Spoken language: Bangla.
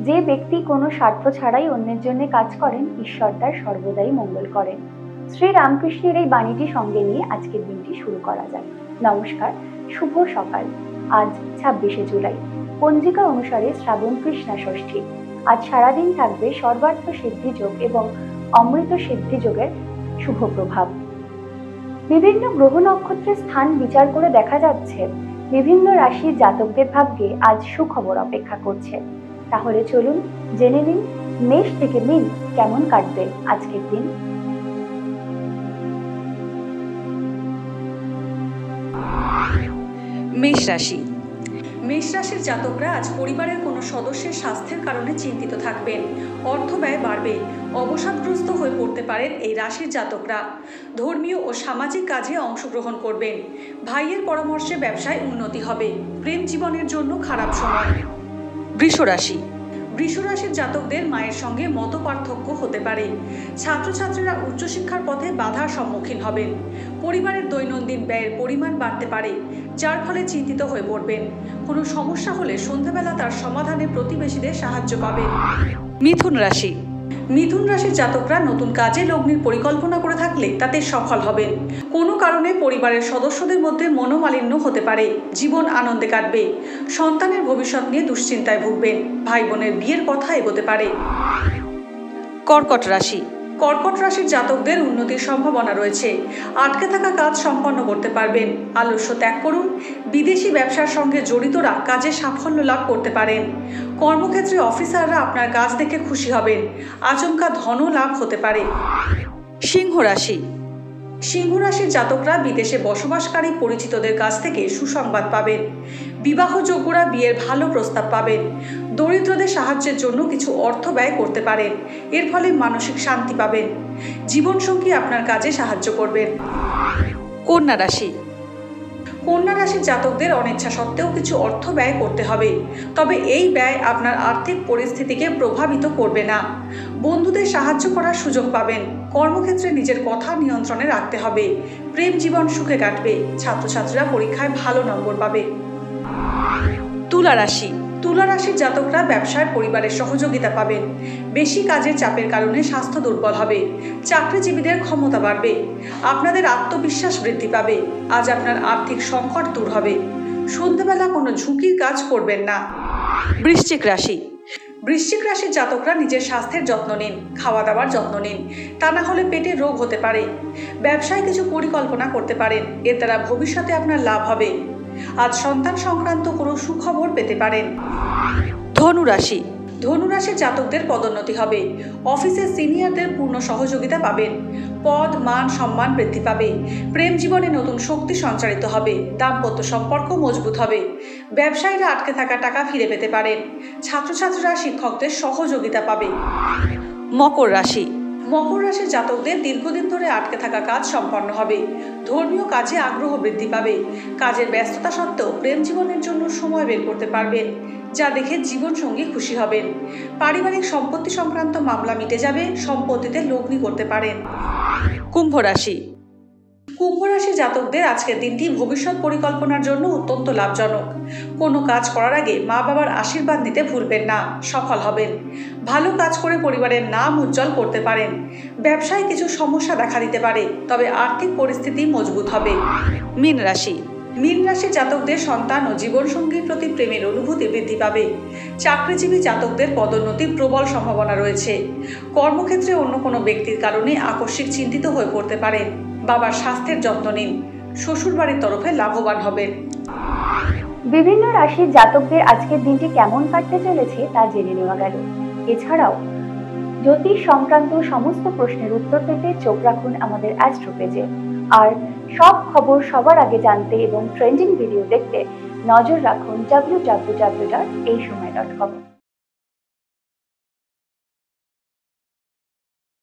যে ব্যক্তি কোনো স্বার্থ ছাড়াই অন্যের জন্য কাজ করেন, ঈশ্বর তার সর্বদাই মঙ্গল করেন। শ্রী রামকৃষ্ণের এই বাণীটি সঙ্গে নিয়ে আজকের দিনটি শুরু করা যায়। নমস্কার, শুভ সকাল। আজ 26শে জুলাই, পঞ্জিকা অনুসারে শ্রাবণ কৃষ্ণা ষষ্ঠী। আজ সারাদিন থাকবে সর্বার্থ সিদ্ধি যোগ এবং অমৃত সিদ্ধি যোগের শুভ প্রভাব। বিভিন্ন গ্রহ নক্ষত্রের স্থান বিচার করে দেখা যাচ্ছে বিভিন্ন রাশির জাতকদের ভাগ্যে আজ সুখবর অপেক্ষা করছে। তাহলে চলুন জেনে নিন মেষ থেকে মীন কেমন কাটবে আজকের দিন। মেষ রাশি। মেষ রাশির জাতকরা আজ পরিবারের কোনো সদস্যের স্বাস্থ্যের কারণে চিন্তিত থাকবেন। অর্থ ব্যয় বাড়বে, অবসাদগ্রস্ত হয়ে পড়তে পারেন এই রাশির জাতকরা। ধর্মীয় ও সামাজিক কাজে অংশগ্রহণ করবেন। ভাইয়ের পরামর্শে ব্যবসায় উন্নতি হবে। প্রেম জীবনের জন্য খারাপ সময়। বৃষ রাশি। বৃষ রাশির জাতকদের মায়ের সঙ্গে মতপার্থক্য হতে পারে। ছাত্রছাত্রীরা উচ্চশিক্ষার পথে বাধার সম্মুখীন হবেন। পরিবারের দৈনন্দিন ব্যয়ের পরিমাণ বাড়তে পারে, যার ফলে চিন্তিত হয়ে পড়বেন। কোনো সমস্যা হলে সন্ধ্যাবেলা তার সমাধানে প্রতিবেশীদের সাহায্য পাবেন। মিথুন রাশি। মিথুন রাশির জাতকরা নতুন কাজে লগ্নির পরিকল্পনা করে থাকলে তাতে সফল হবেন। কোনো কারণে পরিবারের সদস্যদের মধ্যে মনোমালিন্য হতে পারে। জীবন আনন্দে কাটবে। সন্তানের ভবিষ্যৎ নিয়ে দুশ্চিন্তায় ভুগবেন। ভাই বোনের বিয়ের কথা এগোতে পারে। কর্কট রাশি। কর্কট রাশির জাতকদের উন্নতির সম্ভাবনা রয়েছে। আটকে থাকা কাজ সম্পন্ন করতে পারবেন। আলস্য ত্যাগ করুন। বিদেশি ব্যবসার সঙ্গে জড়িতরা কাজে সাফল্য লাভ করতে পারেন। কর্মক্ষেত্রে অফিসাররা আপনার কাজ দেখে খুশি হবেন। আচমকা ধন লাভ হতে পারে। সিংহ রাশি। সিংহ রাশির জাতকরা বিদেশে বসবাসকারী পরিচিতদের কাছ থেকে সুসংবাদ পাবেন। বিবাহযোগ্যরা বিয়ের ভালো প্রস্তাব পাবেন। দরিদ্রদের সাহায্যের জন্য কিছু অর্থ ব্যয় করতে পারেন। এর ফলে মানসিক শান্তি পাবেন। জীবনসঙ্গী আপনার কাজে সাহায্য করবেন। কন্যা রাশি। কন্যা রাশির জাতকদের অনিচ্ছা সত্ত্বেও কিছু অর্থ ব্যয় করতে হবে, তবে এই ব্যয় আপনার আর্থিক পরিস্থিতিকে প্রভাবিত করবে না। বন্ধুদের সাহায্য করার সুযোগ পাবেন। কর্মক্ষেত্রে নিজের কথা নিয়ন্ত্রণে রাখতে হবে। প্রেম জীবন সুখে কাটবে। ছাত্রছাত্রীরা পরীক্ষায় ভালো নম্বর পাবে। তুলা রাশি। তুলা রাশির জাতকরা ব্যবসায় পরিবারের সহযোগিতা পাবেন। বেশি কাজের চাপের কারণে স্বাস্থ্য দুর্বল হবে। চাকরিজীবীদের ক্ষমতা বাড়বে। আপনাদের আত্মবিশ্বাস বৃদ্ধি পাবে। আজ আপনার আর্থিক সংকট দূর হবে। সন্ধ্যাবেলা কোনো ঝুঁকির কাজ করবেন না। বৃশ্চিক রাশি। বৃশ্চিক রাশির জাতকরা নিজের স্বাস্থ্যের যত্ন নিন। খাওয়া দাওয়ার যত্ন নিন, তা না হলে পেটে রোগ হতে পারে। ব্যবসায় কিছু পরিকল্পনা করতে পারেন। এর দ্বারা ভবিষ্যতে আপনার লাভ হবে। আজ সন্তান সংক্রান্ত কোনো সুখবর পেতে পারেন। ধনু রাশি। ধনু রাশির জাতকদের পদোন্নতি হবে। অফিসের সিনিয়রদের পূর্ণ সহযোগিতা পাবেন। পদ মান সম্মান বৃদ্ধি পাবে। প্রেম জীবনে নতুন শক্তি সঞ্চারিত হবে। দাম্পত্য সম্পর্ক মজবুত হবে। ব্যবসায়ীরা আটকে থাকা টাকা ফিরে পেতে পারেন। ছাত্রছাত্রীরা শিক্ষকদের সহযোগিতা পাবে। মকর রাশি। মকর রাশির জাতকদের দীর্ঘদিন ধরে আটকে থাকা কাজ সম্পন্ন হবে। ধর্মীয় কাজে আগ্রহ বৃদ্ধি পাবে। কাজের ব্যস্ততা সত্ত্বেও প্রেম জীবনের জন্য সময় বের করতে পারবেন, যা দেখে জীবনসঙ্গী খুশি হবেন। পারিবারিক সম্পত্তি সংক্রান্ত মামলা মিটে যাবে। সম্পত্তিতে লগ্নি করতে পারেন। কুম্ভ রাশি। কুম্ভ রাশির জাতকদের আজকের দিনটি ভবিষ্যৎ পরিকল্পনার জন্য অত্যন্ত লাভজনক। কোনো কাজ করার আগে মা বাবার আশীর্বাদ নিতে ভুলবেন না। সফল হবেন। ভালো কাজ করে পরিবারের নাম উজ্জ্বল করতে পারেন। ব্যবসায় কিছু সমস্যা দেখা দিতে পারে, তবে আর্থিক পরিস্থিতি মজবুত হবে। মীন রাশি। মীন রাশির জাতকদের সন্তান ও জীবনসঙ্গীর প্রতি প্রেমের অনুভূতি বৃদ্ধি পাবে। চাকরিজীবী জাতকদের পদোন্নতির প্রবল সম্ভাবনা রয়েছে। কর্মক্ষেত্রে অন্য কোনো ব্যক্তির কারণে আকস্মিক চিন্তিত হয়ে পড়তে পারেন। বাবার স্বাস্থ্যের যত্ন নিন। শ্বশুরবাড়ির তরফে লাভবান হবেন। বিভিন্ন রাশির জাতকদের আজকের দিনটি কেমন কাটতে চলেছে তা জেনে নেওয়া গেল। এছাড়াও জ্যোতিষ সংক্রান্ত সমস্ত প্রশ্নের উত্তর পেতে চোখ রাখুন আমাদের অ্যাস্ট্রো পেজে। আর সব খবর সবার আগে জানতে এবং ট্রেন্ডিং ভিডিও দেখতে নজর রাখুন www.eisomay.com।